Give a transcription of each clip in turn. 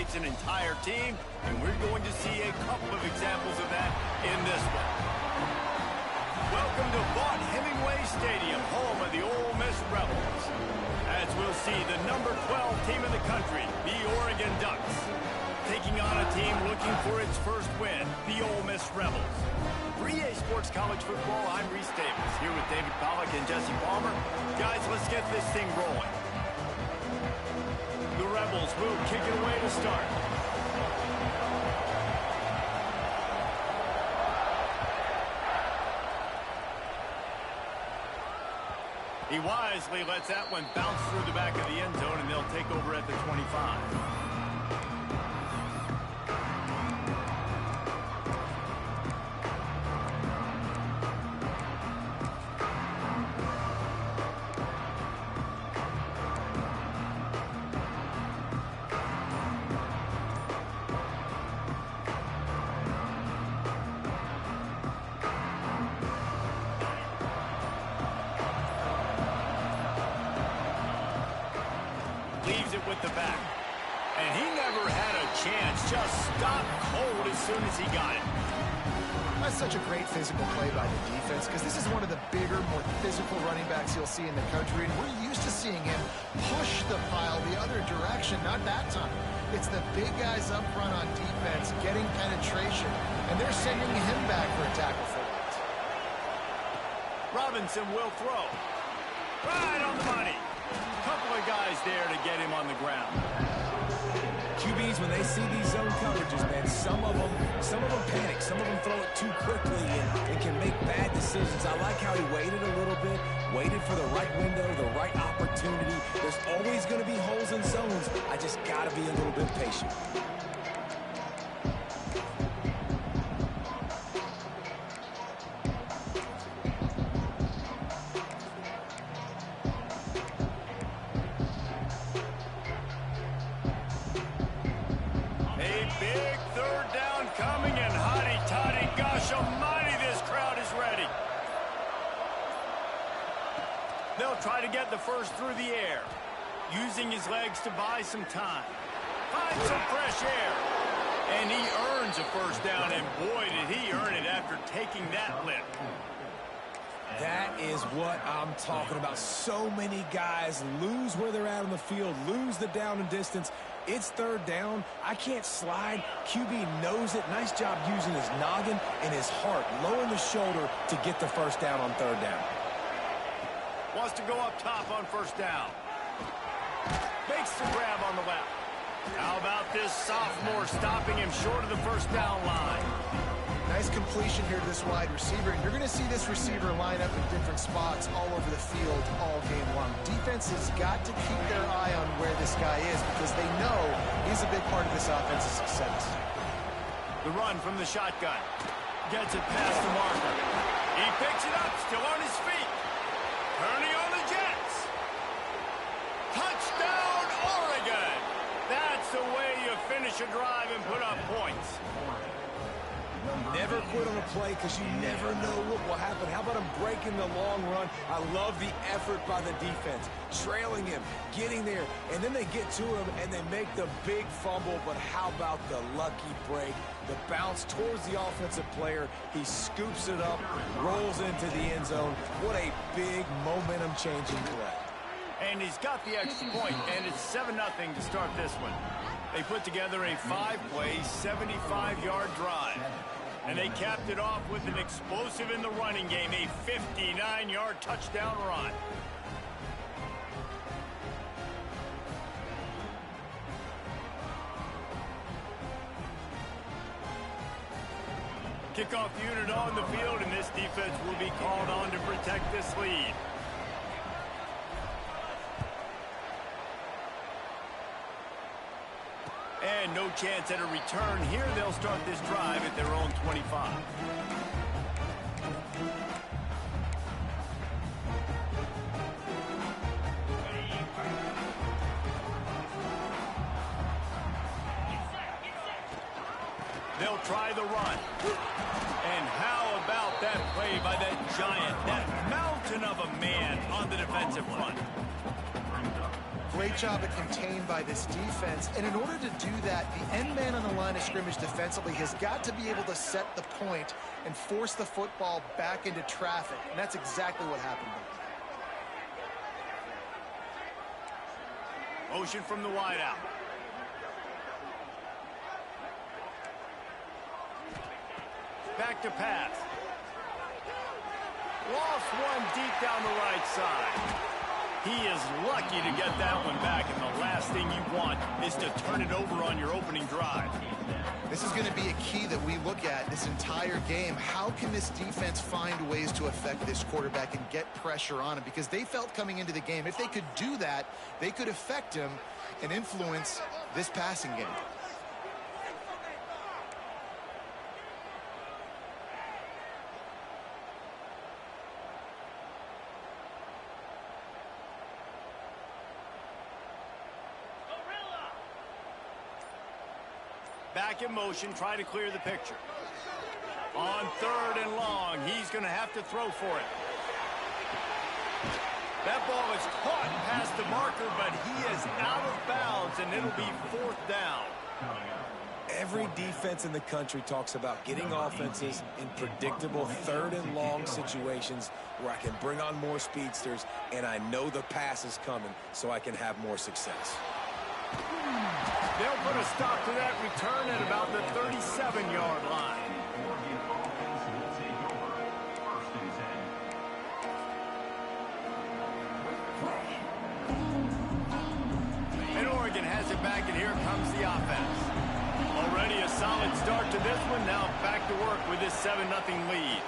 motivates an entire team, and we're going to see a couple of examples of that in this one. Welcome to Vaught-Hemingway Stadium, home of the Ole Miss Rebels. As we'll see, the number 12 team in the country, the Oregon Ducks, taking on a team looking for its first win, the Ole Miss Rebels. For EA Sports College Football, I'm Reese Davis, here with David Pollack and Jesse Palmer. Guys, let's get this thing rolling. The Rebels will kick it away to start. He wisely lets that one bounce through the back of the end zone, and they'll take over at the 25. Leaves it with the back. And he never had a chance. Just stopped cold as soon as he got it. That's such a great physical play by the defense because this is one of the bigger, more physical running backs you'll see in the country. And we're used to seeing him push the pile the other direction. Not that time. It's the big guys up front on defense getting penetration. And they're sending him back for a tackle for it. Robinson will throw. Right on the money. Couple of guys there to get him on the ground. QBs, when they see these zone coverages, man, some of them panic. Some of them throw it too quickly and can make bad decisions. I like how he waited a little bit, waited for the right window, the right opportunity. There's always going to be holes in zones. I just got to be a little bit patient. Big third down coming, and hotty-toddy, gosh almighty, this crowd is ready. They'll try to get the first through the air, using his legs to buy some time. Find some fresh air. And he earns a first down, and boy, did he earn it after taking that lift. That is what I'm talking about. So many guys lose where they're at on the field, lose the down and distance. It's third down. I can't slide. QB knows it. Nice job using his noggin and his heart, lowering the shoulder to get the first down on third down. Wants to go up top on first down. Makes the grab on the left. How about this sophomore stopping him short of the first down line? Nice completion here to this wide receiver. And you're going to see this receiver line up in different spots all over the field all game long. Defense has got to keep their eye on where this guy is because they know he's a big part of this offense's success. The run from the shotgun. Gets it past the marker. He picks it up, still on his feet. Turning on the Jets. Touchdown, Oregon! That's the way you finish a drive and put up points. Never quit on a play because you never know what will happen. How about him breaking the long run? I love the effort by the defense. Trailing him, getting there, and then they get to him and they make the big fumble. But how about the lucky break? The bounce towards the offensive player. He scoops it up, rolls into the end zone. What a big momentum-changing play. And he's got the extra point, and it's 7-0 to start this one. They put together a 5-play, 75-yard drive. And they capped it off with an explosive in the running game, a 59-yard touchdown run. Kickoff unit on the field, and this defense will be called on to protect this lead. And no chance at a return here. They'll start this drive at their own 25. They'll try the run. And how about that play by that giant, that mountain of a man on the defensive front? great job of contained by this defense. And in order to do that, the end man on the line of scrimmage defensively has got to be able to set the point and force the football back into traffic. And that's exactly what happened. Motion from the wideout. Back to pass. Lost one deep down the right side. He is lucky to get that one back, and the last thing you want is to turn it over on your opening drive. This is going to be a key that we look at this entire game. How can this defense find ways to affect this quarterback and get pressure on him? Because they felt coming into the game, if they could do that, they could affect him and influence this passing game. Back in motion, try to clear the picture. On 3rd and long, he's going to have to throw for it. That ball is caught past the marker, but he is out of bounds, and it'll be 4th down. Every defense in the country talks about getting offenses in predictable 3rd and long situations where I can bring on more speedsters, and I know the pass is coming, so I can have more success. They'll put a stop to that return at about the 37-yard line. And Oregon has it back, and here comes the offense. Already a solid start to this one. Now back to work with this 7-0 lead.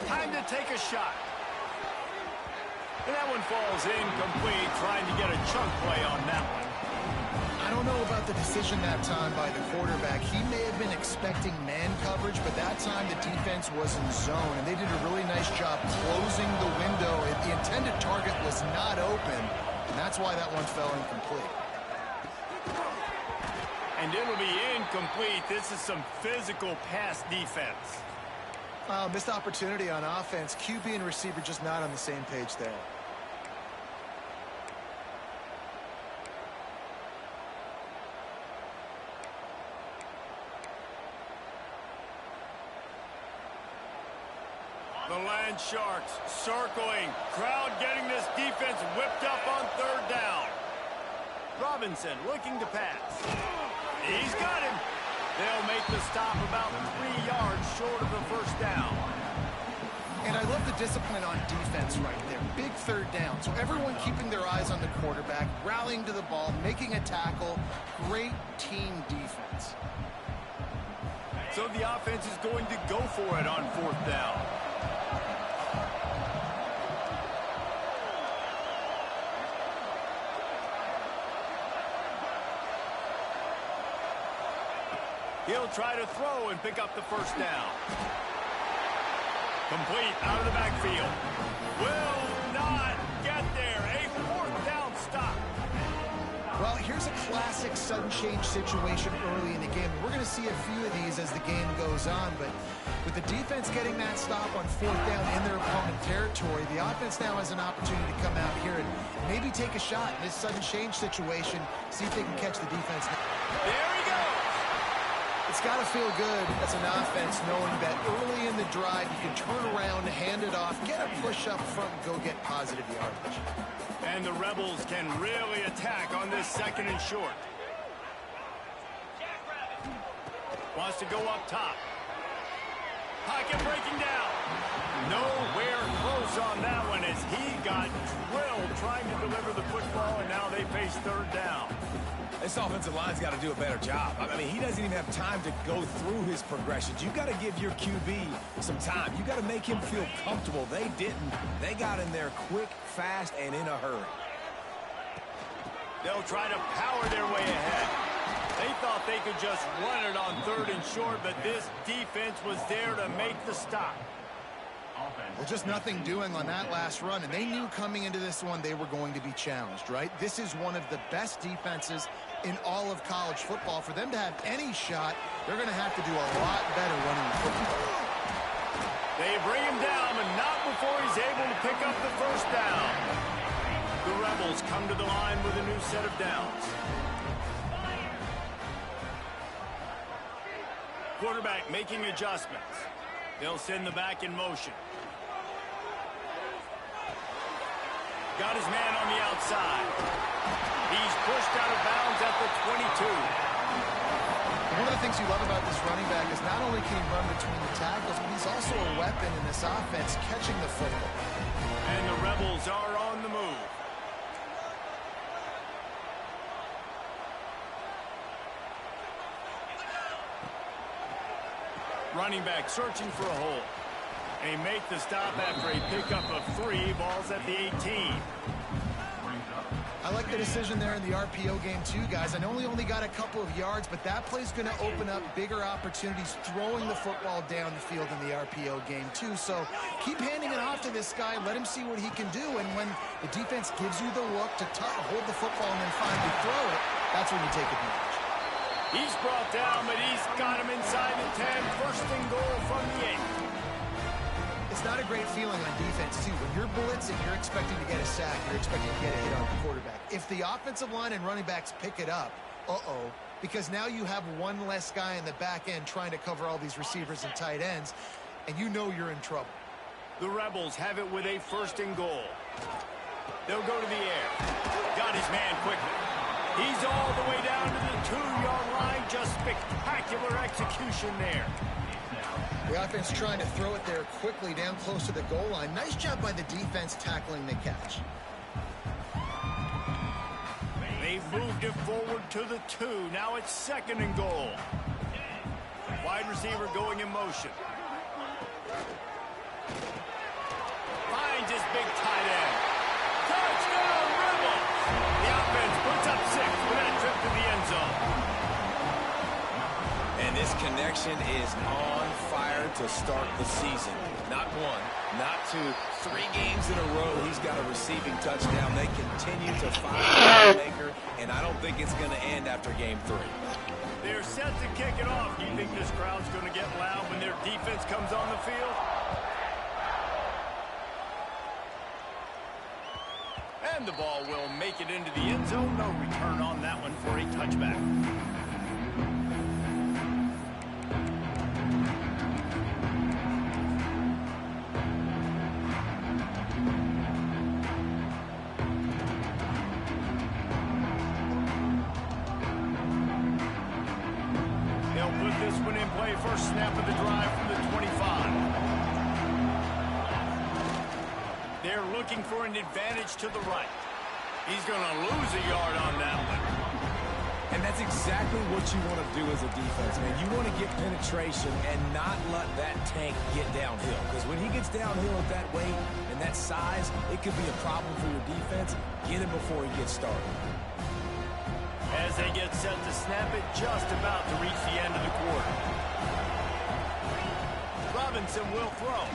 Time to take a shot. And that one falls incomplete, trying to get a chunk play on that one. I don't know about the decision that time by the quarterback. He may have been expecting man coverage, but that time the defense was in zone, and they did a really nice job closing the window. The intended target was not open, and that's why that one fell incomplete. And it'll be incomplete. This is some physical pass defense. Missed opportunity on offense. QB and receiver just not on the same page there. The Land Sharks circling. Crowd getting this defense whipped up on 3rd down. Robinson looking to pass. He's got him. They'll make the stop about 3 yards short of the 1st down. And I love the discipline on defense right there. Big 3rd down. So everyone keeping their eyes on the quarterback, rallying to the ball, making a tackle. Great team defense. So the offense is going to go for it on 4th down. He'll try to throw and pick up the 1st down. Complete out of the backfield. Will not get there. A 4th down stop. Well, here's a classic sudden change situation early in the game. We're going to see a few of these as the game goes on, but with the defense getting that stop on 4th down in their opponent territory, the offense now has an opportunity to come out here and maybe take a shot in this sudden change situation, see if they can catch the defense. There he goes. It's got to feel good as an offense knowing that early in the drive you can turn around, hand it off, get a push up front, and go get positive yardage. And the Rebels can really attack on this 2nd and short. Wants to go up top. Pocket breaking down. Nowhere close on that one as he got drilled trying to deliver the football, and now they face 3rd down. This offensive line's got to do a better job. I mean, he doesn't even have time to go through his progressions. You got to give your QB some time. You got to make him feel comfortable. They didn't. They got in there quick, fast, and in a hurry. They'll try to power their way ahead. They thought they could just run it on 3rd and short, but this defense was there to make the stop. Well, just nothing doing on that last run, and they knew coming into this one they were going to be challenged, right? This is one of the best defenses in all of college football. For them to have any shot, they're going to have to do a lot better running the football. They bring him down, but not before he's able to pick up the 1st down. The Rebels come to the line with a new set of downs. Quarterback making adjustments. They'll send the back in motion. Got his man on the outside. He's pushed out of bounds at the 22. One of the things you love about this running back is not only can he run between the tackles, but he's also a weapon in this offense catching the football. And the Rebels are on the move. Running back searching for a hole. They make the stop after a pickup of 3. Balls at the 18. I like the decision there in the RPO game too, guys. I know he only got a couple of yards, but that play's going to open up bigger opportunities throwing the football down the field in the RPO game too. So keep handing it off to this guy. Let him see what he can do. And when the defense gives you the look to hold the football and then finally throw it, that's when you take advantage. He's brought down, but he's got him inside the 10. First and goal from the 8. It's not a great feeling on defense, too. When you're blitzing, you're expecting to get a sack. You're expecting to get a hit on the quarterback. If the offensive line and running backs pick it up, because now you have one less guy in the back end trying to cover all these receivers and tight ends, and you know you're in trouble. The Rebels have it with a first and goal. They'll go to the air. Got his man quickly. He's all the way down to the 2-yard line. Just spectacular execution there. The offense trying to throw it there quickly down close to the goal line. Nice job by the defense tackling the catch. They've moved it forward to the 2. Now it's second and goal. Wide receiver going in motion. Finds his big tight end. Touchdown, Rebels! The offense puts up 6 with that trip to the end zone. And this connection is on fire to start the season. Not 1, not 2, 3 games in a row. He's got a receiving touchdown. They continue to find the playmaker, and I don't think it's going to end after game 3. They're set to kick it off. Do you think this crowd's going to get loud when their defense comes on the field? And the ball will make it into the end zone. No return on that one for a touchback. This one in play, first snap of the drive from the 25. They're looking for an advantage to the right. He's going to lose a yard on that one. And that's exactly what you want to do as a defense, man. You want to get penetration and not let that tank get downhill. Because when he gets downhill at that weight and that size, it could be a problem for your defense. Get him before he gets started. As they get set to snap it, just about to reach the end of the quarter. Robinson will throw.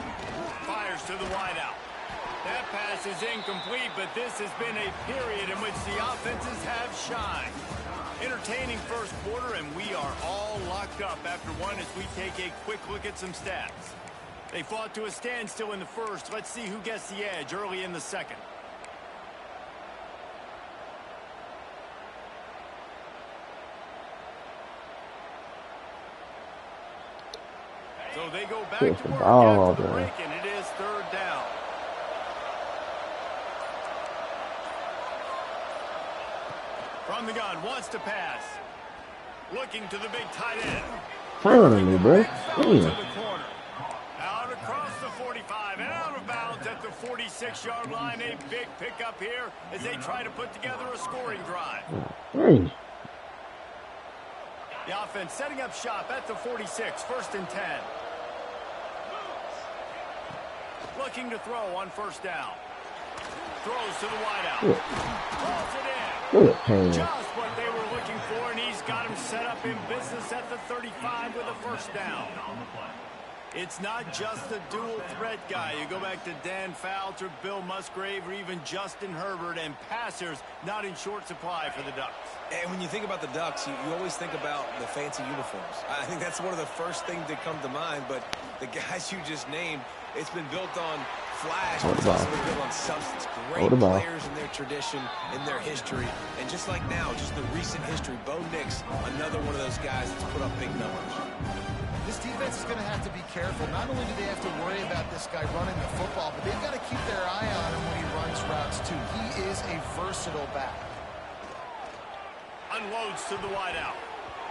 Fires to the wideout. That pass is incomplete, but this has been a period in which the offenses have shined. Entertaining first quarter, and we are all locked up after one as we take a quick look at some stats. They fought to a standstill in the first. Let's see who gets the edge early in the second. So they go back to work after the break, and it is third down. From the gun, wants to pass. Looking to the big tight end. Finally, bro. Out across the 45 and out of bounds at the 46-yard line. A big pickup here as they try to put together a scoring drive. Hey. The offense setting up shop at the 46, first and 10. Looking to throw on first down. Throws to the wideout. Pulls it in. Just what they were looking for, and he's got him set up in business at the 35 with a first down. It's not just the dual threat guy. You go back to Dan Fouts or Bill Musgrave or even Justin Herbert, and passers not in short supply for the Ducks. And when you think about the Ducks, you always think about the fancy uniforms. I think that's one of the first things that come to mind, but the guys you just named, it's been built on flash, but it's also been built on substance. Great players in their tradition, in their history, and just like now, just the recent history, Bo Nix, another one of those guys that's put up big numbers. This defense is going to have to be careful. Not only do they have to worry about this guy running the football, but they've got to keep their eye on him when he runs routes, too. He is a versatile back. Unloads to the wideout.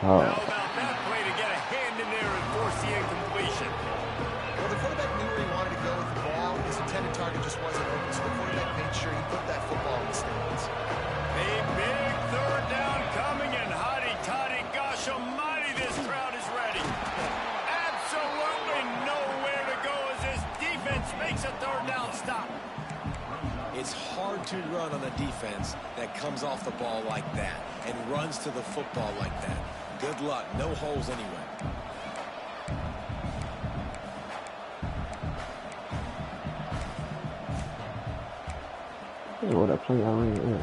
How about that play to get a hand in there and force the incompletion? Well, the quarterback knew where he wanted to go with the ball. His intended target just wasn't open, so the quarterback made sure he put that football in the stands. A big third down coming, and hotty-toddy, gosh almighty, this crowd is ready. Absolutely nowhere to go as this defense makes a third down stop. It's hard to run on a defense that comes off the ball like that and runs to the football like that. Good luck. No holes anywhere. What a play already is.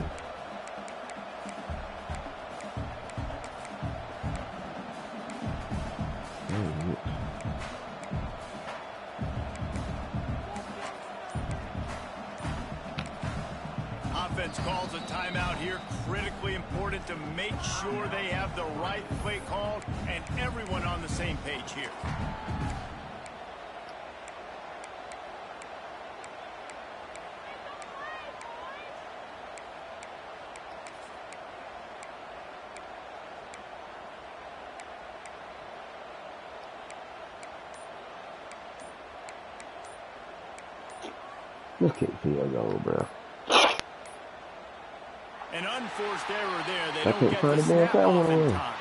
Offense calls a timeout here. Critically important to make sure they have the right play called and everyone on the same page here. Let's kick field goal, bro. An unforced error there. They don't get the snap off in time.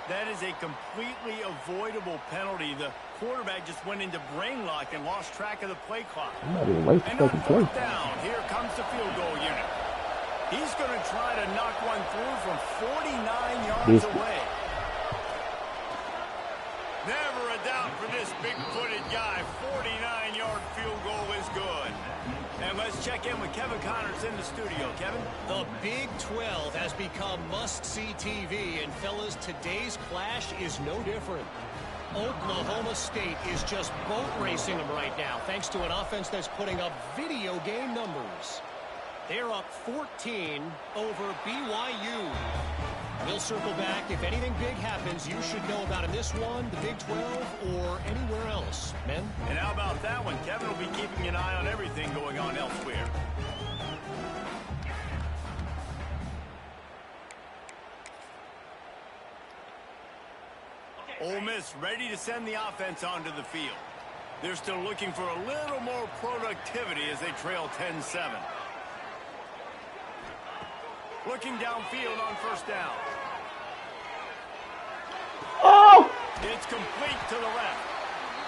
That is a completely avoidable penalty. The quarterback just went into brain lock and lost track of the play clock. And on fourth down, here comes the field goal unit. He's going to try to knock one through from 49 yards away. Never a doubt for this big-footed guy. 49-yard field goal is good. And let's check in with Kevin Connors in the studio. Kevin? The Big 12 has become must-see TV, and fellas, today's clash is no different. Oklahoma State is just boat racing them right now, thanks to an offense that's putting up video game numbers. They're up 14 over BYU. We'll circle back. If anything big happens, you should know about in this one, the Big 12, or anywhere else. Men? And how about that one? Kevin will be keeping an eye on everything going on elsewhere. Ole Miss ready to send the offense onto the field. They're still looking for a little more productivity as they trail 10-7. Looking downfield on first down. Oh! It's complete to the left.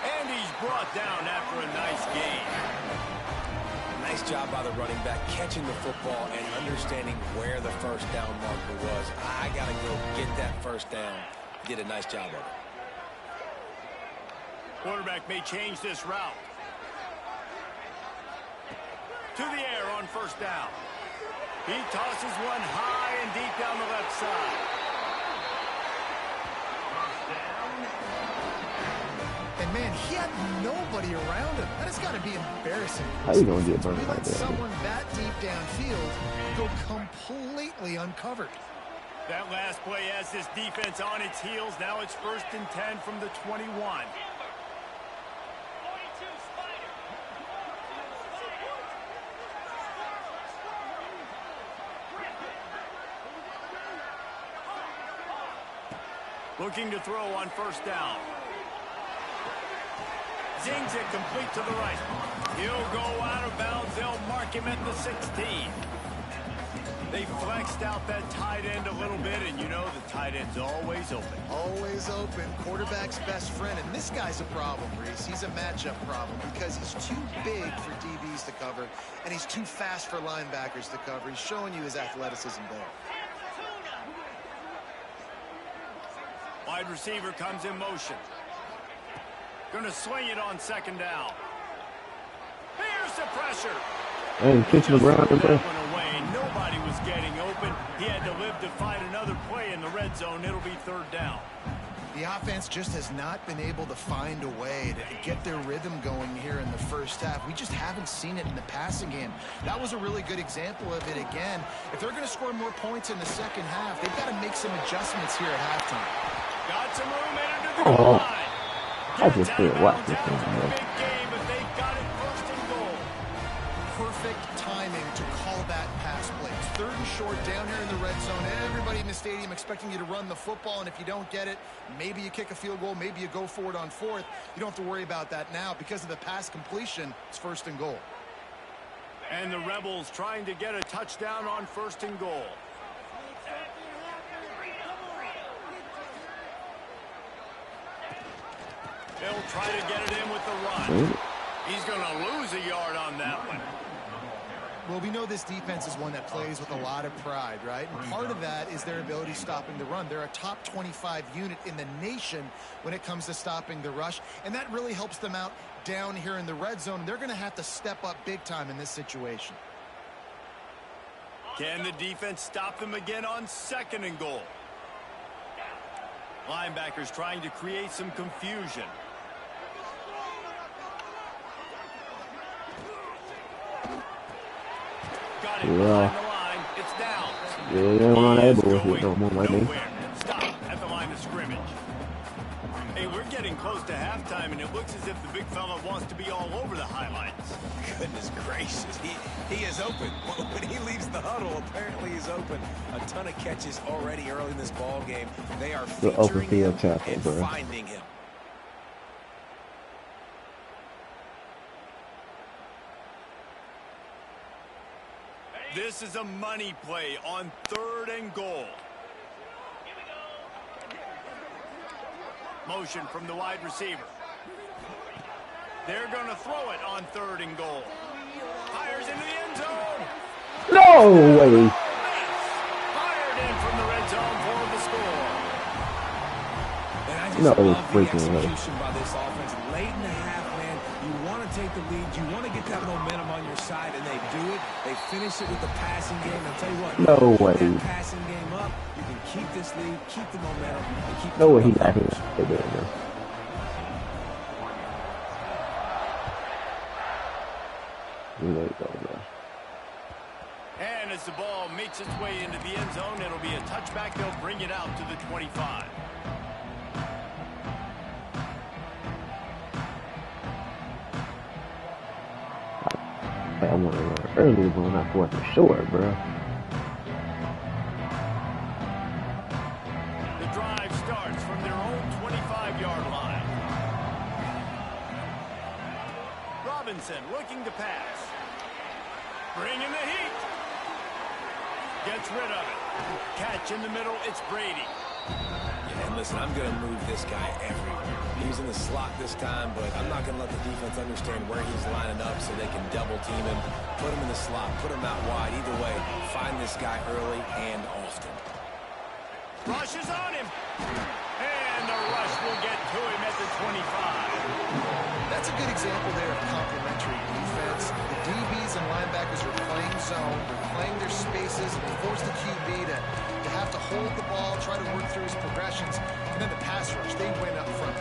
And he's brought down after a nice gain. Nice job by the running back catching the football and understanding where the first down marker was. I got to go get that first down. Did a nice job of it. Quarterback may change this route. To the air on first down. He tosses one high and deep down the left side. And man, he had nobody around him. That has got to be embarrassing. How you gonna get burned We like let that? someone that deep downfield go completely uncovered. That last play has this defense on its heels. Now it's 1st and 10 from the 21. Looking to throw on first down. Zings it complete to the right. He'll go out of bounds. They'll mark him at the 16. They flexed out that tight end a little bit, and you know the tight end's always open. Always open. Quarterback's best friend. And this guy's a problem, Reese. He's a matchup problem because he's too big for DBs to cover, and he's too fast for linebackers to cover. He's showing you his athleticism there. Wide receiver comes in motion. Going to swing it on second down. Here's the pressure. Hey, pitching the ground, bro. Away. Nobody was getting open. He had to live to fight another play in the red zone. It'll be third down. The offense just has not been able to find a way to get their rhythm going here in the first half. We just haven't seen it in the passing game. That was a really good example of it again. If they're going to score more points in the second half, they've got to make some adjustments here at halftime. Got some room into the goal line. I just feel watch this thing, bro. Big game, but they've got it first and goal. Perfect timing to call that pass play. It's third and short down here in the red zone. Everybody in the stadium expecting you to run the football, and if you don't get it, maybe you kick a field goal, maybe you go for it on fourth. You don't have to worry about that now. Because of the pass completion, it's first and goal. And the Rebels trying to get a touchdown on first and goal. They'll try to get it in with the run. He's going to lose a yard on that one. Well, we know this defense is one that plays with a lot of pride, right? And part of that is their ability stopping the run. They're a top 25 unit in the nation when it comes to stopping the rush, and that really helps them out down here in the red zone. They're going to have to step up big time in this situation. Can the defense stop them again on second and goal? Linebackers trying to create some confusion. Got it behind the line. It's down. Yeah, they're not able to hit no more like me. Stop at the line of scrimmage. Hey, we're getting close to halftime, and it looks as if the big fella wants to be all over the highlights. Goodness gracious, he is open. When he leaves the huddle, apparently he's open. A ton of catches already early in this ball game. They are featuring him and finding him. This is a money play on third and goal. Motion from the wide receiver. They're going to throw it on third and goal. Fires into the end zone. No way. Fired in from the red zone for the score. And I just No love the freaking way. execution by this offense. Late in the half, man, you want to take the lead. You want to get that momentum on your side, and they do it. They finish it with the passing game. I'll tell you what. No way. That passing game up. You can keep this lead, keep the momentum, and keep No way he got here. They did, bro. There you go, bro. And as the ball makes its way into the end zone, it'll be a touchback. They'll bring it out to the 25. I want to run early, but not fourth and short, bro. The drive starts from their own 25-yard line. Robinson looking to pass. Bringing the heat. Gets rid of it. Catch in the middle. It's Brady. Yeah, and listen, I'm going to move this guy everywhere. He's in the slot this time, but I'm not going to let the defense understand where he's lining up so they can double team him, put him in the slot, put him out wide. Either way, find this guy early and often. Rush is on him. And the rush will get to him at the 25. That's a good example there of complementary defense. The DBs and linebackers are playing zone, they're playing their spaces, and they force the QB to have to hold the ball, try to work through his progressions, and then the pass rush, they win up front.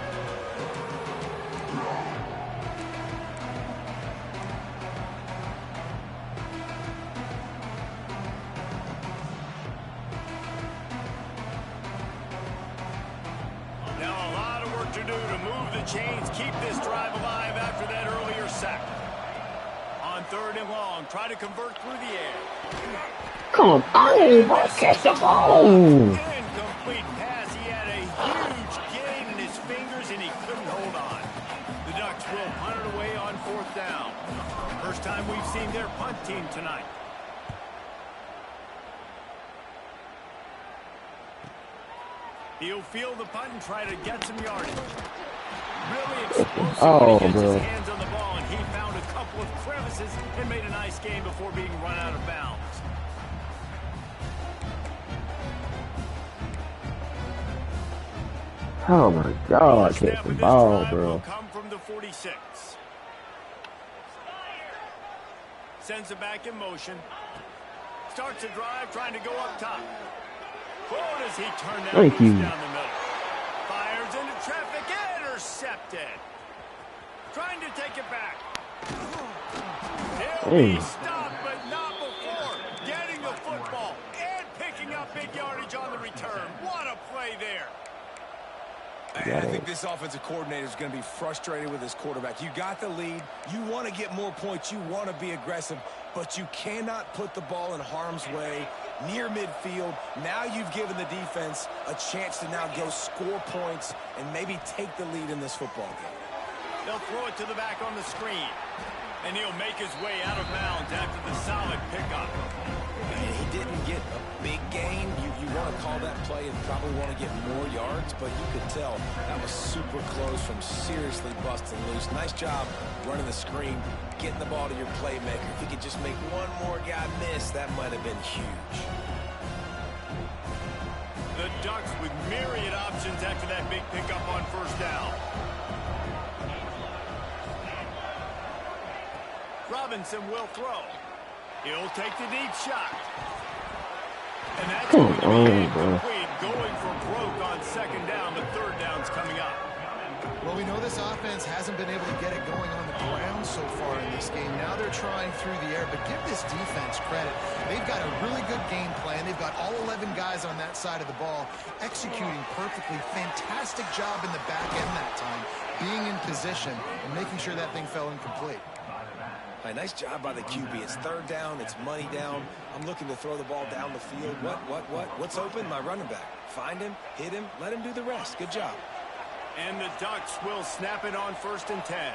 Now a lot of work to do to move the chains, keep this drive alive after that earlier sack. On third and long, try to convert through the air. Come on, bro. Catch the ball. Incomplete pass. He had a huge gain in his fingers, and he couldn't hold on. The Ducks will punt it away on fourth down. First time we've seen their punt team tonight. He'll field the punt and try to get some yardage. Really explosive when he gets his hands on the ball, and he found a couple of crevices and made a nice game before being run out of bounds. Oh my God, catch the ball, bro. Come from the 46. Sends it back in motion. Starts a drive, trying to go up top. Oh, does he turn that Thank you. down the middle? Fires into traffic, intercepted. Trying to take it back. He'll be stopped, but not before getting the football and picking up big yardage on the return. What a play there. I think this offensive coordinator is going to be frustrated with his quarterback. You got the lead. You want to get more points. You want to be aggressive, but you cannot put the ball in harm's way near midfield. Now you've given the defense a chance to now go score points and maybe take the lead in this football game. They'll throw it to the back on the screen, and he'll make his way out of bounds after the solid pickup. He didn't get a big gain. You want to call that play and probably want to get more yards, but you could tell that was super close from seriously busting loose. Nice job running the screen, getting the ball to your playmaker. If he could just make one more guy miss, that might have been huge. The Ducks with myriad options after that big pickup on first down. Robinson will throw. He'll take the deep shot. And that's going to be incomplete, going for broke on second down. The third down's coming up. Well, we know this offense hasn't been able to get it going on the ground so far in this game. Now they're trying through the air, but give this defense credit. They've got a really good game plan. They've got all 11 guys on that side of the ball executing perfectly. Fantastic job in the back end that time, being in position and making sure that thing fell incomplete. Nice job by the QB. It's third down. It's money down. I'm looking to throw the ball down the field. What's open? My running back. Find him, hit him, let him do the rest. Good job. And the Ducks will snap it on 1st and 10.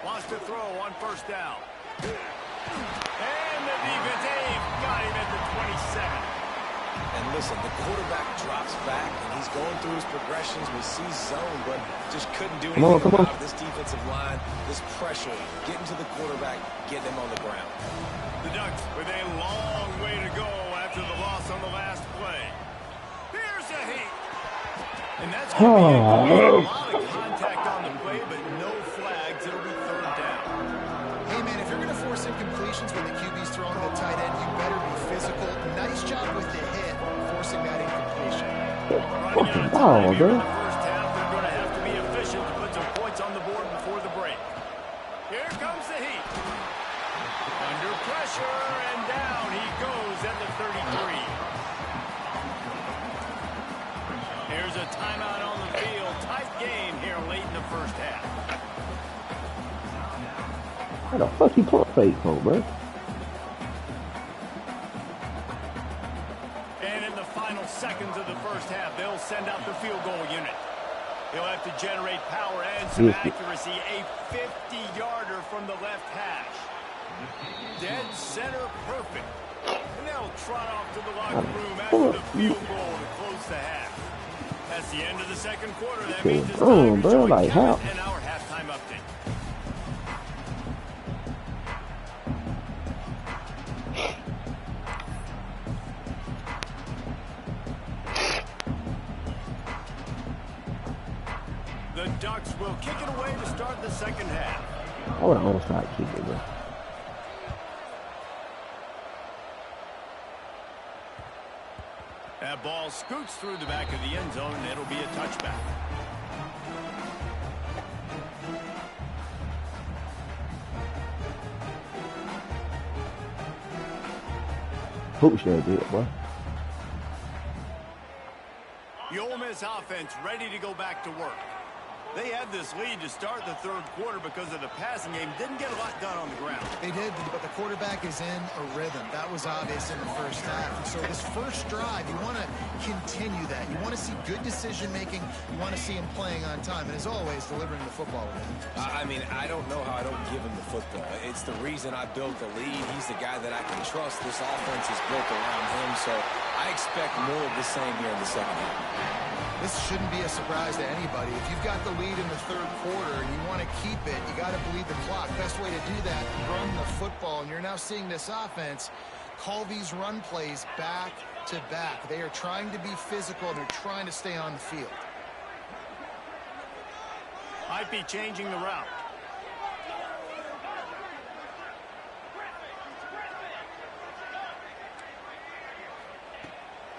Wants to throw on first down. And the defense got him at the 27. And listen, the quarterback drops back, and he's going through his progressions. We see zone, but just couldn't do anything about this defensive line, this pressure, getting to the quarterback, getting him on the ground. The Ducks with a long way to go after the loss on the last play. Here's a hit. And that's going to be a lot of contact on the play, but no flags. It'll be third down. Hey, man, if you're going to force incompletions when the QB's throwing the tight end, you better be physical. Nice job with the hit, forcing that incompletion. Running out of time here in the first half. They're going to have to be efficient to put some points on the board before the break. Here comes the heat. Under pressure, and down he goes at the 33. Here's a timeout on the field. Tight game here late in the first half. How the fuck you pump fake for, bro? And in the final seconds of the first half, they'll send out the field goal unit. He'll have to generate power and some accuracy. A 50-yarder from the left hash. Dead center perfect. And they'll trot off to the locker room after the field goal to close the half. That's the end of the second quarter. That means it's time to join Kevin and our halftime update. The Ducks will kick it away to start the second half. I would almost try to keep it, bro. That ball scoots through the back of the end zone, and it'll be a touchback. Hope should do it, boy. The Ole Miss offense ready to go back to work. They had this lead to start the third quarter because of the passing game. Didn't get a lot done on the ground. They did, but the quarterback is in a rhythm. That was obvious in the first half. And so this first drive, you want to continue that. You want to see good decision-making. You want to see him playing on time. And as always, delivering the football with him. I mean, I don't know how I don't give him the football. It's the reason I built the lead. He's the guy that I can trust. This offense is built around him, so I expect more of the same here in the second half. This shouldn't be a surprise to anybody. If you've got the lead in the third quarter and you want to keep it, you got to bleed the clock. Best way to do that, run the football. And you're now seeing this offense call these run plays back to back. They are trying to be physical. They're trying to stay on the field. Might be changing the route.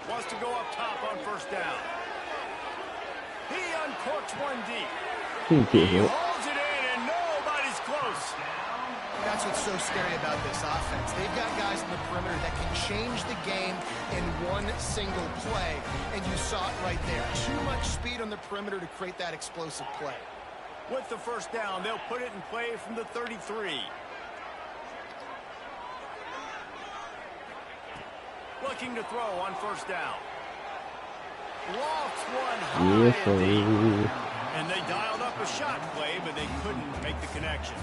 Wants to go up top on first down. He uncorks one deep. He holds it in, and nobody's close. That's what's so scary about this offense. They've got guys in the perimeter that can change the game in one single play, and you saw it right there. Too much speed on the perimeter to create that explosive play. With the first down, they'll put it in play from the 33. Looking to throw on first down. Lofts one high and deep. And they dialed up a shot play, but they couldn't make the connection.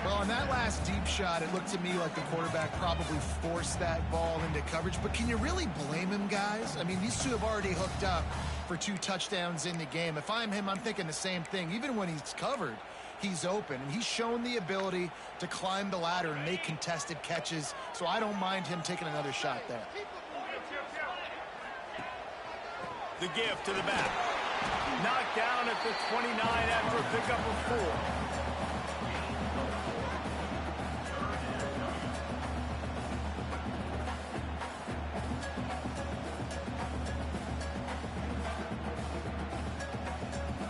Well, on that last deep shot, it looked to me like the quarterback probably forced that ball into coverage. But can you really blame him, guys? I mean, these two have already hooked up for 2 touchdowns in the game. If I'm him, I'm thinking the same thing. Even when he's covered, he's open. And he's shown the ability to climb the ladder and make contested catches. So I don't mind him taking another shot there. The give to the back. Knocked down at the 29 after a pickup of 4.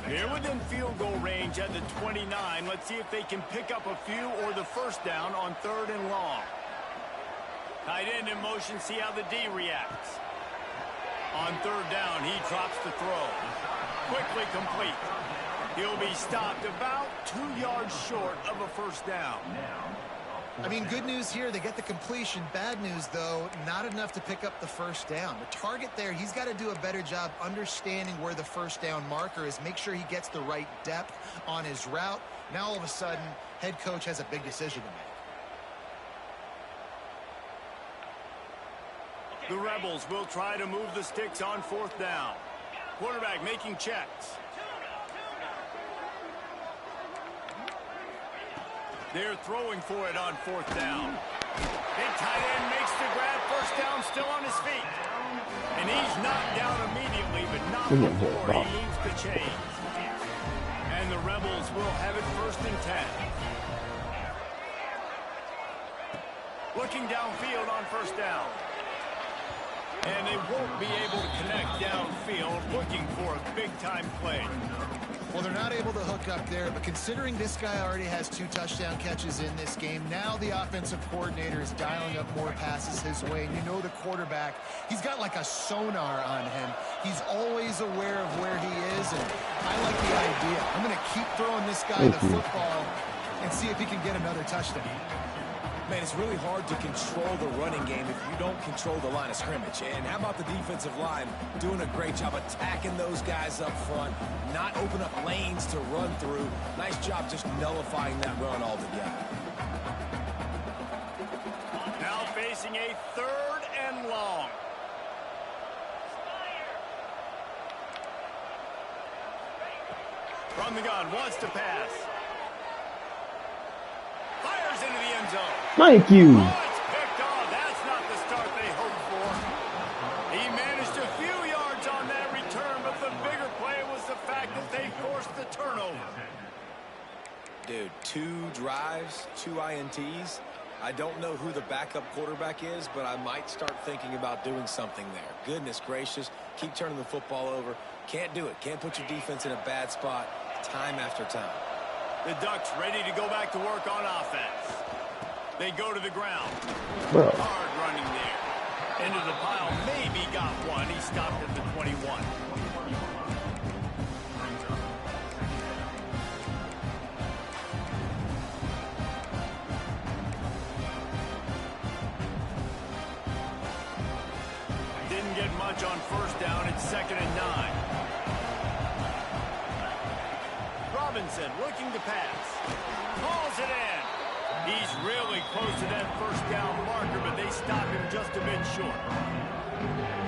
They're within field goal range at the 29. Let's see if they can pick up a few or the first down on 3rd and long. Tight end in motion, see how the D reacts. On 3rd down, he drops the throw. Quickly complete. He'll be stopped about 2 yards short of a first down. I mean, good news here, they get the completion. Bad news, though, not enough to pick up the first down. The target there, he's got to do a better job understanding where the first down marker is, make sure he gets the right depth on his route. Now, all of a sudden, head coach has a big decision to make. The Rebels will try to move the sticks on 4th down. Quarterback making checks. They're throwing for it on 4th down. Big tight end makes the grab. First down, still on his feet. And he's knocked down immediately, but not before he leaves the chains. And the Rebels will have it 1st and 10. Looking downfield on first down. And they won't be able to connect downfield, looking for a big-time play. Well, they're not able to hook up there, but considering this guy already has 2 touchdown catches in this game, now the offensive coordinator is dialing up more passes his way. And you know the quarterback, he's got like a sonar on him. He's always aware of where he is, and I like the idea. I'm going to keep throwing this guy the football and see if he can get another touchdown. Man, it's really hard to control the running game if you don't control the line of scrimmage. And how about the defensive line doing a great job attacking those guys up front, not open up lanes to run through. Nice job just nullifying that run altogether. Now facing a 3rd and long. From the gun, wants to pass. Fires into the end zone. Thank you. Oh, it's picked off. That's not the start they hoped for. He managed a few yards on that return, but the bigger play was the fact that they forced the turnover. Dude, 2 drives, 2 INTs. I don't know who the backup quarterback is, but I might start thinking about doing something there. Goodness gracious, keep turning the football over. Can't do it. Can't put your defense in a bad spot time after time. The Ducks ready to go back to work on offense. They go to the ground. Bro. Hard running there. Into the pile, maybe got one. He stopped at the 21. Didn't get much on first down. It's 2nd and 9. Robinson looking to pass. Calls it in. He's really close to that first down marker, but they stop him just a bit short.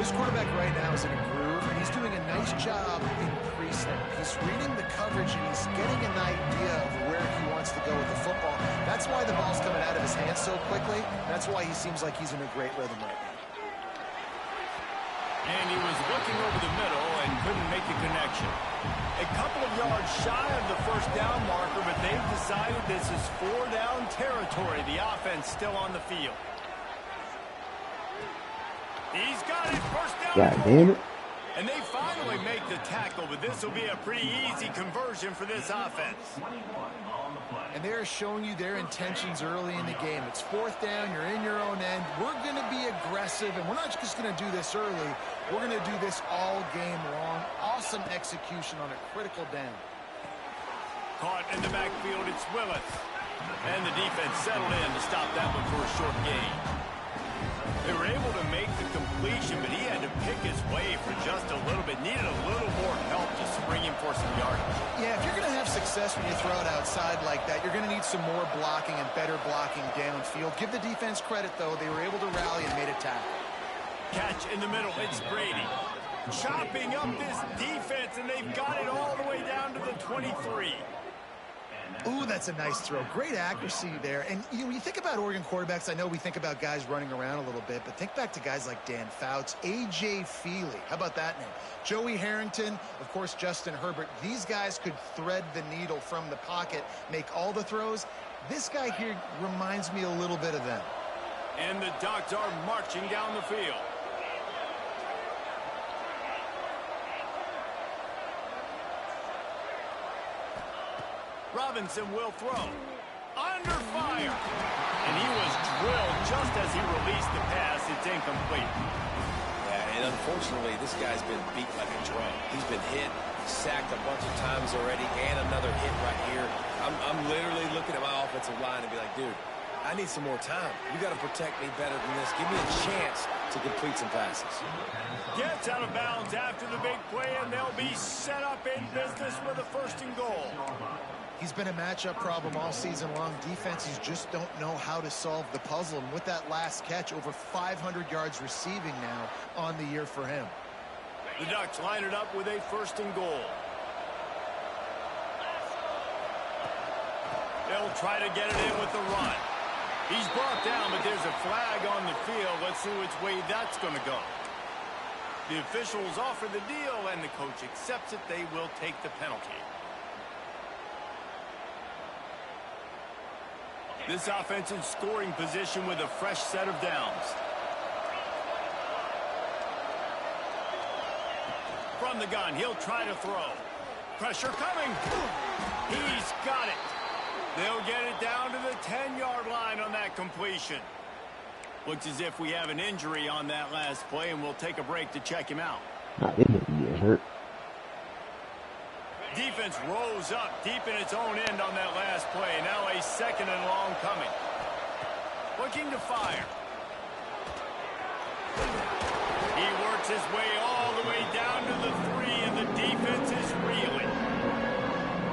This quarterback right now is in a groove, and he's doing a nice job in pre-snap. He's reading the coverage, and he's getting an idea of where he wants to go with the football. That's why the ball's coming out of his hands so quickly. That's why he seems like he's in a great rhythm right now. And he was looking over the middle and couldn't make the connection. A couple of yards shy of the first down marker, but they've decided this is 4-down territory. The offense still on the field. He's got it, first down. God damn it. And they finally make the tackle, but this will be a pretty easy conversion for this offense. And they're showing you their intentions early in the game. It's 4th down, you're in your own end. We're going to be aggressive, and we're not just going to do this early. We're going to do this all game long. Awesome execution on a critical down. Caught in the backfield, it's Willis. And the defense settled in to stop that one for a short gain. They were able to make the completion, but he had to pick his way for just a little bit. Needed a little more help to spring him for some yardage. Yeah, if you're going to have success when you throw it outside like that, you're going to need some more blocking and better blocking downfield. Give the defense credit, though. They were able to rally and made a tackle. Catch in the middle, it's Brady. Chopping up this defense, and they've got it all the way down to the 23. Ooh, that's a nice throw. Great accuracy there. And when you think about Oregon quarterbacks, I know we think about guys running around a little bit, but think back to guys like Dan Fouts, A.J. Feely. How about that name? Joey Harrington, of course, Justin Herbert. These guys could thread the needle from the pocket, make all the throws. This guy here reminds me a little bit of them. And the Ducks are marching down the field. Robinson will throw. Under fire. And he was drilled just as he released the pass. It's incomplete. Yeah, and unfortunately, this guy's been beat like a drum. He's been hit, sacked a bunch of times already, and another hit right here. I'm literally looking at my offensive line and be like, dude, I need some more time. You got to protect me better than this. Give me a chance to complete some passes. Gets out of bounds after the big play, and they'll be set up in business with a 1st and goal. He's been a matchup problem all season long. Defenses just don't know how to solve the puzzle. And with that last catch, over 500 yards receiving now on the year for him. The Ducks line it up with a 1st and goal. They'll try to get it in with the run. He's brought down, but there's a flag on the field. Let's see which way that's going to go. The officials offer the deal, and the coach accepts it. They will take the penalty. This offense in scoring position with a fresh set of downs. From the gun, he'll try to throw. Pressure coming. He's got it. They'll get it down to the 10-yard line on that completion. Looks as if we have an injury on that last play, and we'll take a break to check him out. Nah, they didn't get hurt. Defense rose up deep in its own end on that last play. Now a 2nd and long coming. Looking to fire. He works his way all the way down to the 3, and the defense is reeling.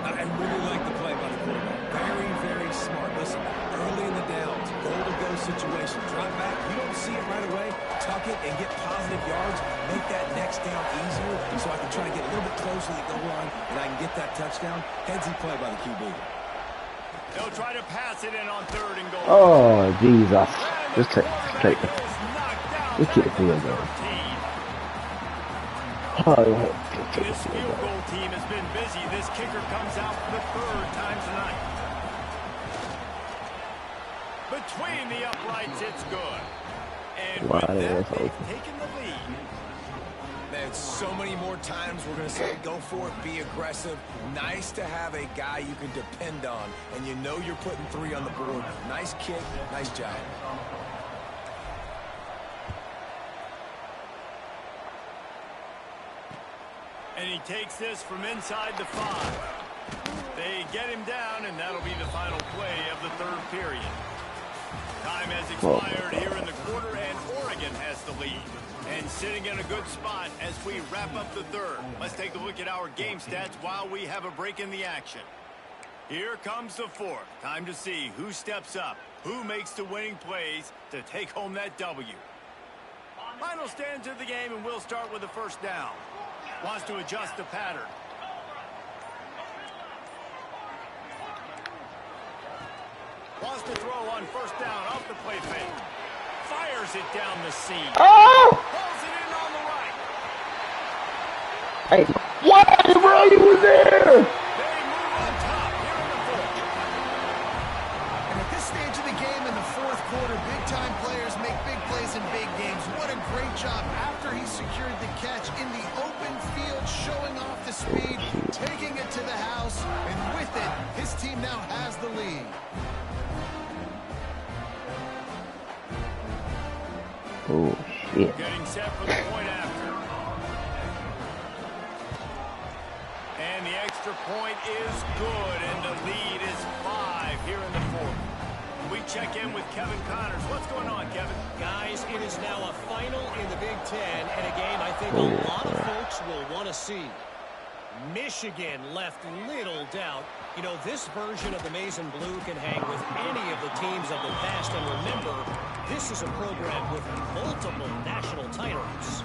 I really like the play by the quarterback. Very, very smart. Listen, early in the downs, goal-to-go situation. Drop back. You don't see it right away. Tuck it and get positive yards. Make that next down easier so I can try to get a little bit closer to the goal line and I can get that touchdown. Headsy play by the QB. They'll try to pass it in on 3rd and goal. Oh, Jesus. Just take it. Just keep the field going. This field goal team has been busy. This kicker comes out for the 3rd time tonight. Between the uprights, it's good. And with that, they've taken the lead. Man, so many more times we're going to say go for it, be aggressive. Nice to have a guy you can depend on, and you know you're putting 3 on the board. Nice kick, nice job. And he takes this from inside the 5. They get him down, and that'll be the final play of the 3rd period. Time has expired here in the quarter, and Oregon has the lead. And sitting in a good spot as we wrap up the 3rd. Let's take a look at our game stats while we have a break in the action. Here comes the 4th. Time to see who steps up. Who makes the winning plays to take home that W? Final stanza of the game, and we'll start with the first down. Wants to adjust the pattern. Wants to throw on first down off the play fake. Fires it down the seam. Oh! Pulls it in on the right. Hey, what? Bro, you were there! They move on top here in the fourth. And at this stage of the game in the fourth quarter, big-time players make big plays in big games. What a great job after he secured the catch in the open field, showing off the speed, taking it to the house, and with it, his team now has the lead. Oh, shit. Getting set for the point after. And the extra point is good, and the lead is 5 here in the fourth. We check in with Kevin Connors. What's going on, Kevin? Guys, it is now a final in the Big Ten, and a game I think a lot of folks will want to see. Michigan left little doubt. You know, this version of the Maize and Blue can hang with any of the teams of the past, and remember, this is a program with multiple national titles.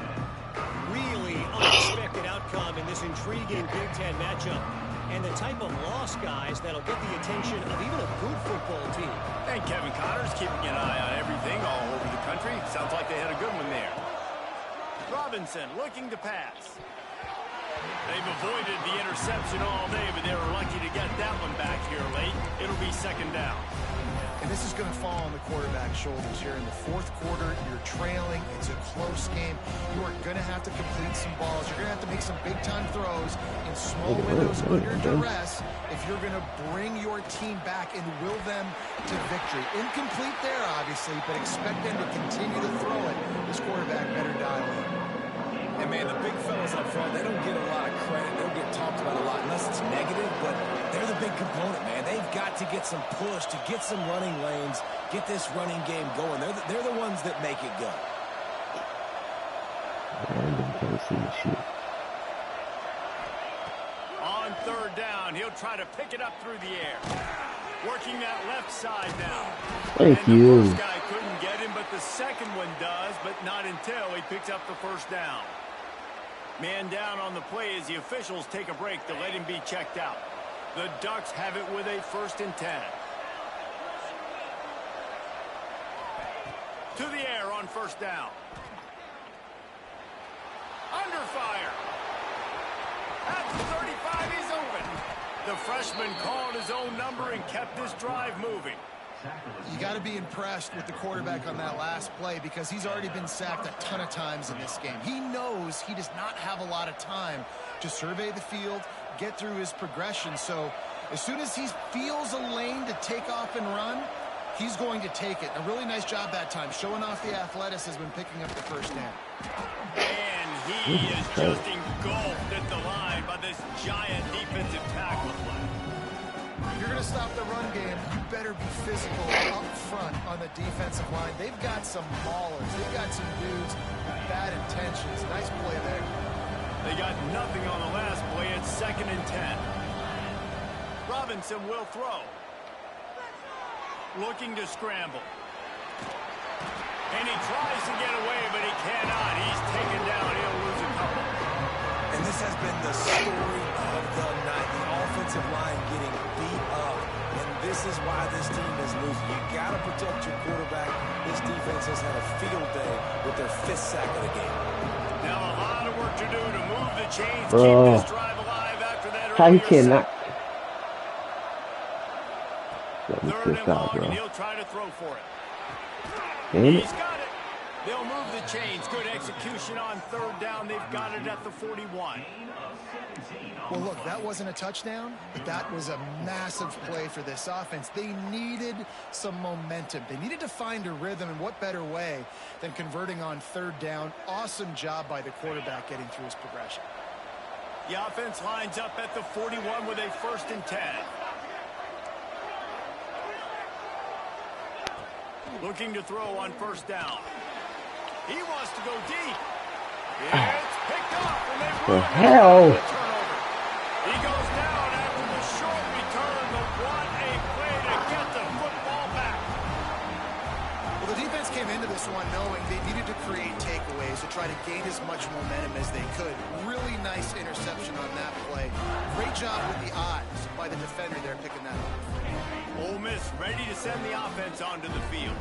Really unexpected outcome in this intriguing Big Ten matchup, and the type of loss, guys, that'll get the attention of even a good football team. And Kevin Connors keeping an eye on everything all over the country. Sounds like they had a good one there. Robinson looking to pass. They've avoided the interception all day, but they were lucky to get that one back here late. It'll be second down. And this is going to fall on the quarterback's shoulders here in the fourth quarter. You're trailing. It's a close game. You are going to have to complete some balls. You're going to have to make some big-time throws in small windows under duress if you're going to bring your team back and will them to victory. Incomplete there, obviously, but expect them to continue to throw it. This quarterback better dial in. And, man, the big fellas up front, they don't get a lot of credit. They don't get talked about a lot unless it's negative, but they're the big component, man. They've got to get some push, to get some running lanes, get this running game going. They're the ones that make it go. On third down, he'll try to pick it up through the air. Working that left side now. Thank you. The first guy couldn't get him, but the second one does, but not until he picks up the first down. Man down on the play as the officials take a break to let him be checked out. The Ducks have it with a 1st and 10. To the air on first down. Under fire. At the 35, he's open. The freshman called his own number and kept this drive moving. You got to be impressed with the quarterback on that last play because he's already been sacked a ton of times in this game. He knows he does not have a lot of time to survey the field, get through his progression. So as soon as he feels a lane to take off and run, he's going to take it. A really nice job that time, showing off the athleticism and picking up the first down. And he is just engulfed at the line by this giant defensive tackle. If you're going to stop the run game, you better be physical up front on the defensive line. They've got some maulers. They've got some dudes with bad intentions. Nice play there. They got nothing on the last play. It's 2nd and 10. Robinson will throw. Looking to scramble. And he tries to get away, but he cannot. He's taken down. He'll lose a couple. And this has been the story of the night. The offensive line getting beat up. And this is why this team is losing. You got to protect your quarterback. This defense has had a field day with their 5th sack of the game. Now a lot of work to do to move the chains, keep this drive alive after that How he earlier cannot? sack. 3rd and long, and he'll try to throw for it. He's got it. They'll move the chains. Good execution on 3rd down. They've got it at the 41. Well, look, that wasn't a touchdown, but that was a massive play for this offense. They needed some momentum. They needed to find a rhythm, and what better way than converting on 3rd down. Awesome job by the quarterback getting through his progression. The offense lines up at the 41 with a 1st and 10. Looking to throw on 1st down. He wants to go deep. It's picked off, and they run. Hell. He goes down after the short return, but what a play to get the football back. this one knowing they needed to create takeaways to try to gain as much momentum as they could. Really nice interception on that play. Great job with the eyes by the defender there picking that up. Ole Miss ready to send the offense onto the field.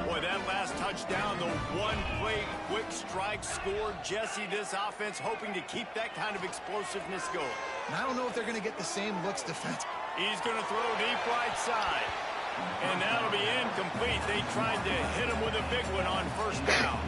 Boy, that last touchdown, the one-play quick strike scored. Jesse, this offense hoping to keep that kind of explosiveness going. And I don't know if they're going to get the same looks defense. He's going to throw deep right side. And that'll be incomplete. They tried to hit him with a big one on first down.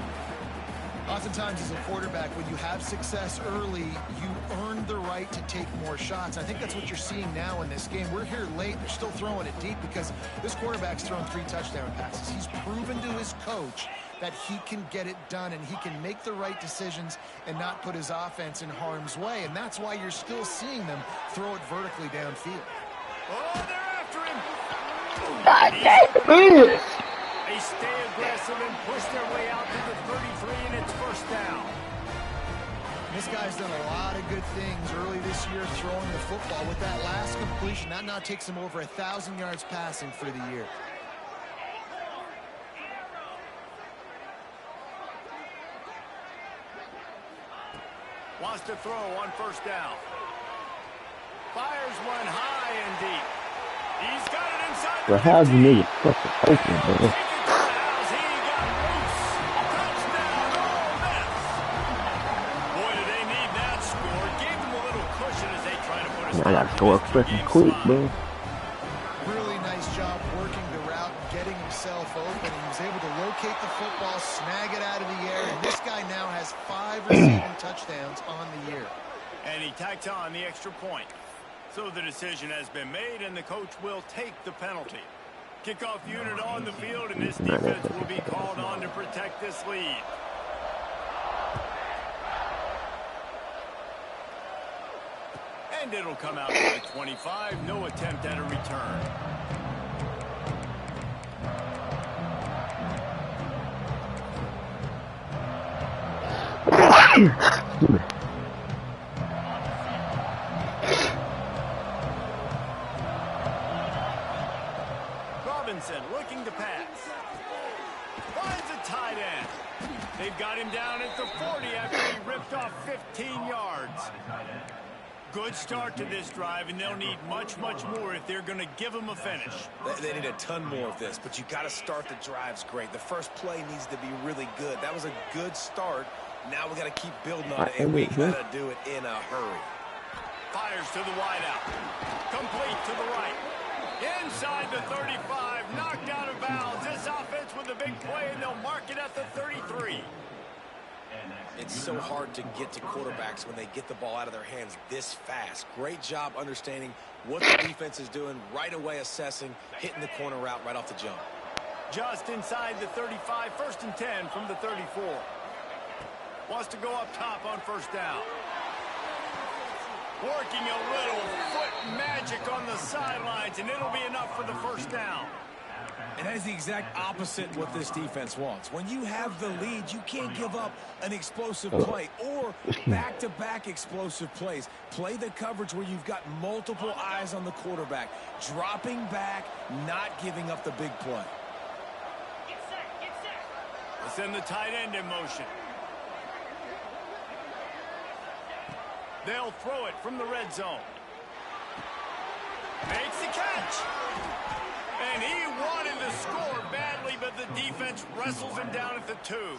Oftentimes as a quarterback, when you have success early, you earn the right to take more shots. I think that's what you're seeing now in this game. We're here late. They're still throwing it deep because this quarterback's thrown 3 touchdown passes. He's proven to his coach that he can get it done and he can make the right decisions and not put his offense in harm's way. And that's why you're still seeing them throw it vertically downfield. Oh, they're after him. God damn. They stay aggressive and push their way out to the 33, and it's first down. This guy's done a lot of good things early this year throwing the football. With that last completion, that now takes him over 1,000 yards passing for the year. Wants to throw on first down. Fires one high and deep. He's got it inside. Well, how'd you need it fucking open, man? I gotta score freaking quick, bro. Really nice job working the route, getting himself open. He was able to locate the football, snag it out of the air, and this guy now has 5 receiving touchdowns on the year. And he tacks on the extra point. So the decision has been made, and the coach will take the penalty. Kickoff unit on the field, and this defense will be called on to protect this lead. And it'll come out to the 25. No attempt at a return. Robinson looking to pass. Finds a tight end. They've got him down at the 40 after he ripped off 15 yards. Good start to this drive, and they'll need much, much more if they're going to give them a finish. They need a ton more of this, but you got to start the drives great. The first play needs to be really good. That was a good start. Now we got to keep building on it, and we got to do it in a hurry. Fires to the wideout. Complete to the right. Inside the 35, knocked out of bounds. This offense with a big play, and they'll mark it at the 33. It's so hard to get to quarterbacks when they get the ball out of their hands this fast. Great job understanding what the defense is doing, right away assessing, hitting the corner route right off the jump. Just inside the 35, 1st and 10 from the 34. Wants to go up top on first down. Working a little foot magic on the sidelines, and it'll be enough for the first down. And that is the exact opposite what this defense wants. When you have the lead, you can't give up an explosive play or back-to-back explosive plays. Play the coverage where you've got multiple eyes on the quarterback, dropping back, not giving up the big play. Let's send the tight end in motion. They'll throw it from the red zone. Makes the catch. And he wanted to score badly, but the defense wrestles him down at the 2.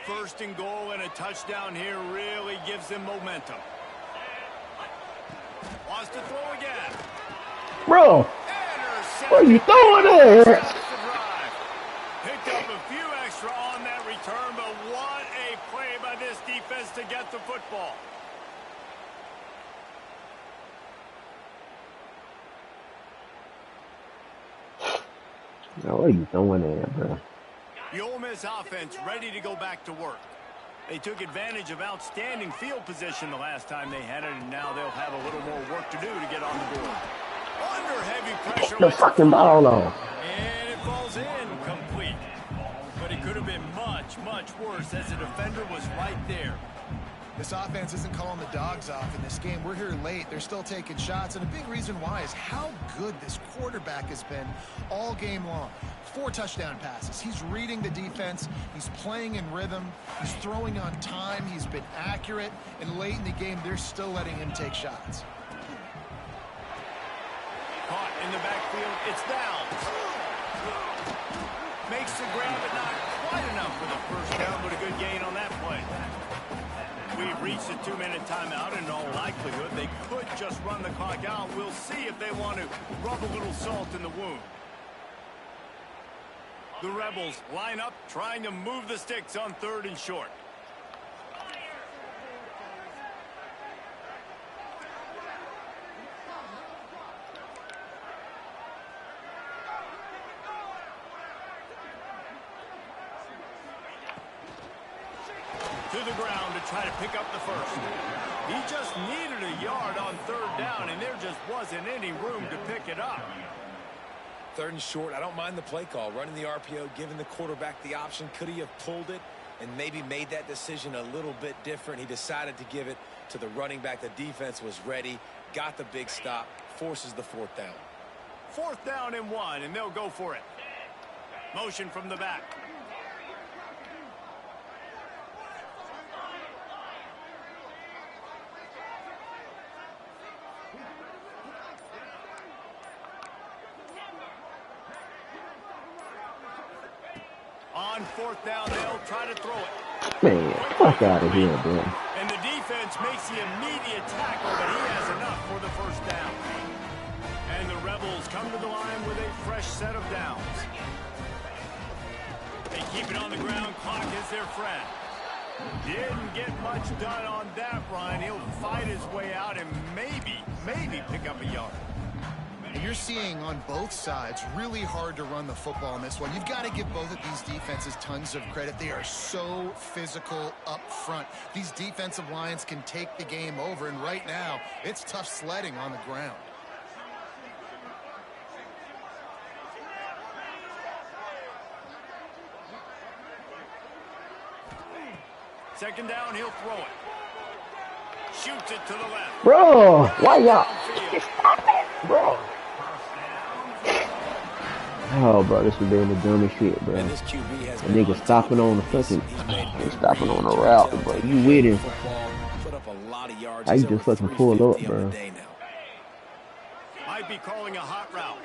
First and goal, and a touchdown here really gives them momentum. Wants to throw again. Bro, what are you throwing there? Picked up a few extra on that return, but what a play by this defense to get the football. Now, what are you throwing there, bro? The Ole Miss offense ready to go back to work. They took advantage of outstanding field position the last time they had it, and now they'll have a little more work to do to get on the board. Under heavy pressure. The fucking ball on. And it falls in complete. But it could have been much, much worse as the defender was right there. This offense isn't calling the dogs off in this game. We're here late. They're still taking shots, and a big reason why is how good this quarterback has been all game long. 4 touchdown passes. He's reading the defense. He's playing in rhythm. He's throwing on time. He's been accurate. And late in the game, they're still letting him take shots. Caught in the backfield. It's down. Makes the grab, but not quite enough for the first down, but a good gain on that play. We've reached a 2-minute timeout, and in all likelihood, they could just run the clock out. We'll see if they want to rub a little salt in the wound. The Rebels line up, trying to move the sticks on 3rd and short. To the ground to try to pick up the first. He just needed a yard on 3rd down, and there just wasn't any room to pick it up. 3rd and short. I don't mind the play call. Running the RPO, giving the quarterback the option. Could he have pulled it and maybe made that decision a little bit different? He decided to give it to the running back. The defense was ready, got the big stop, forces the 4th down. 4th down and 1, and they'll go for it. Motion from the back. On 4th down, they'll try to throw it. Man, fuck out of here, bro. And the defense makes the immediate tackle, but he has enough for the first down. And the Rebels come to the line with a fresh set of downs. They keep it on the ground. Clock is their friend. Didn't get much done on that run. He'll fight his way out and maybe pick up a yard. You're seeing on both sides really hard to run the football in this one. You've got to give both of these defenses tons of credit. They are so physical up front. These defensive lines can take the game over, and right now it's tough sledding on the ground. Second down, he'll throw it. Shoots it to the left. Bro, why y'all stop it, bro? Oh, bro, this is being the dumbest shit, bro. And this QB has a nigga stopping on the fucking, stopping on the route, bro. You with him? Put up a lot of yards. I just fucking pull up, bro. Might be calling a hot route.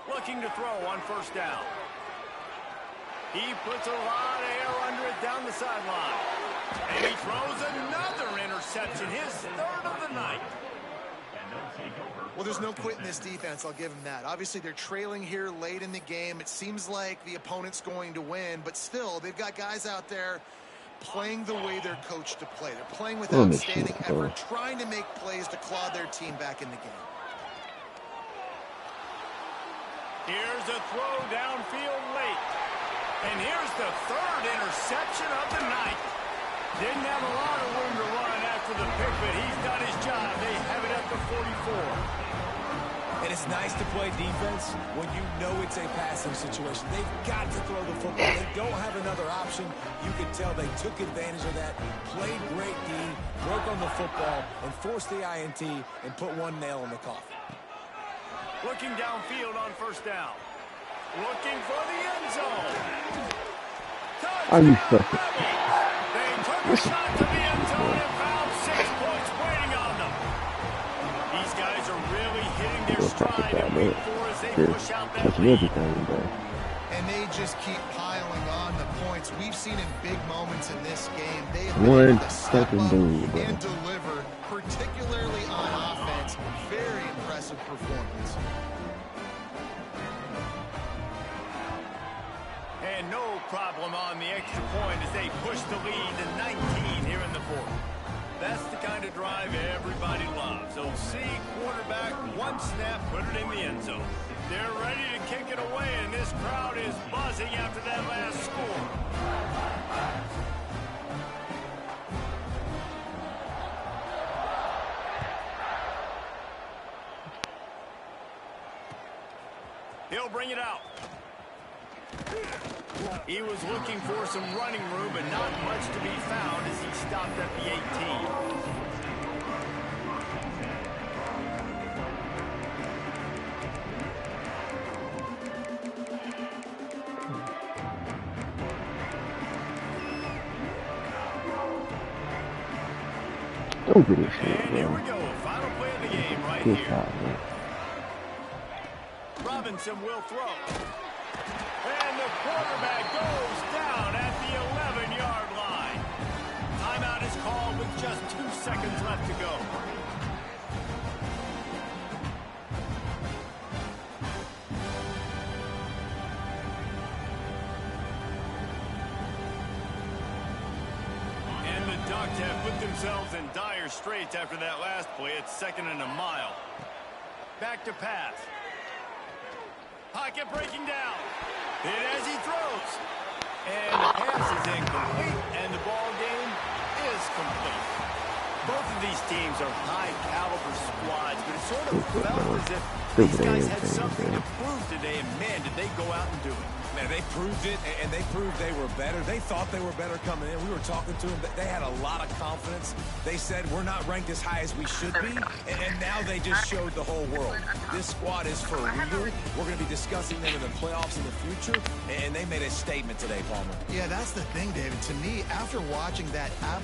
Looking to throw on 1st down. He puts a lot of air under it down the sideline. And he throws another interception, his 3rd of the night. Well, there's no quit in this defense, I'll give them that. Obviously, they're trailing here late in the game. It seems like the opponent's going to win, but still, they've got guys out there playing the way they're coached to play. They're playing with outstanding effort, trying to make plays to claw their team back in the game. Here's a throw downfield late. And here's the 3rd interception of the night. Didn't have a lot of room to run after the pick, but he's done his job. They have it at the 44. And it's nice to play defense when you know it's a passing situation. They've got to throw the football. They don't have another option. You can tell they took advantage of that, played great D, broke on the football, and forced the INT and put one nail in the coffin. Looking downfield on 1st down. Looking for the end zone. Are you fucking? They took a shot to the end zone and found 6 points waiting on them. These guys are really hitting their stride and wait for as they push out that lead. And they just keep piling on the points. We've seen in big moments in this game. They have One been able to step up dude, bro. and deliver, particularly on offense. Very impressive performance. And no problem on the extra point as they push the lead to 19 here in the 4th. That's the kind of drive everybody loves. OC quarterback, one snap, put it in the end zone. They're ready to kick it away, and this crowd is buzzing after that last score. He'll bring it out. He was looking for some running room, but not much to be found as he stopped at the 18. Don't do this shit, And here bro. we go. Final play of the game right Good here. shot, man. Robinson will throw. And the quarterback goes down at the 11-yard line. Timeout is called with just 2 seconds left to go. And the Ducks have put themselves in dire straits after that last play. It's 2nd and a mile. Back to pass. Pocket breaking down. Hit as he throws. And the pass is incomplete, and the ball game is complete. Both of these teams are high-caliber squads, but it sort of felt as if these guys had something to prove today, and man, did they go out and do it. Man, they proved it, and they proved they were better. They thought they were better coming in. We were talking to them. They had a lot of confidence. They said, we're not ranked as high as we should be, and now they just showed the whole world. This squad is for real. We're going to be discussing them in the playoffs in the future, and they made a statement today, Palmer. Yeah, that's the thing, David. To me, after watching that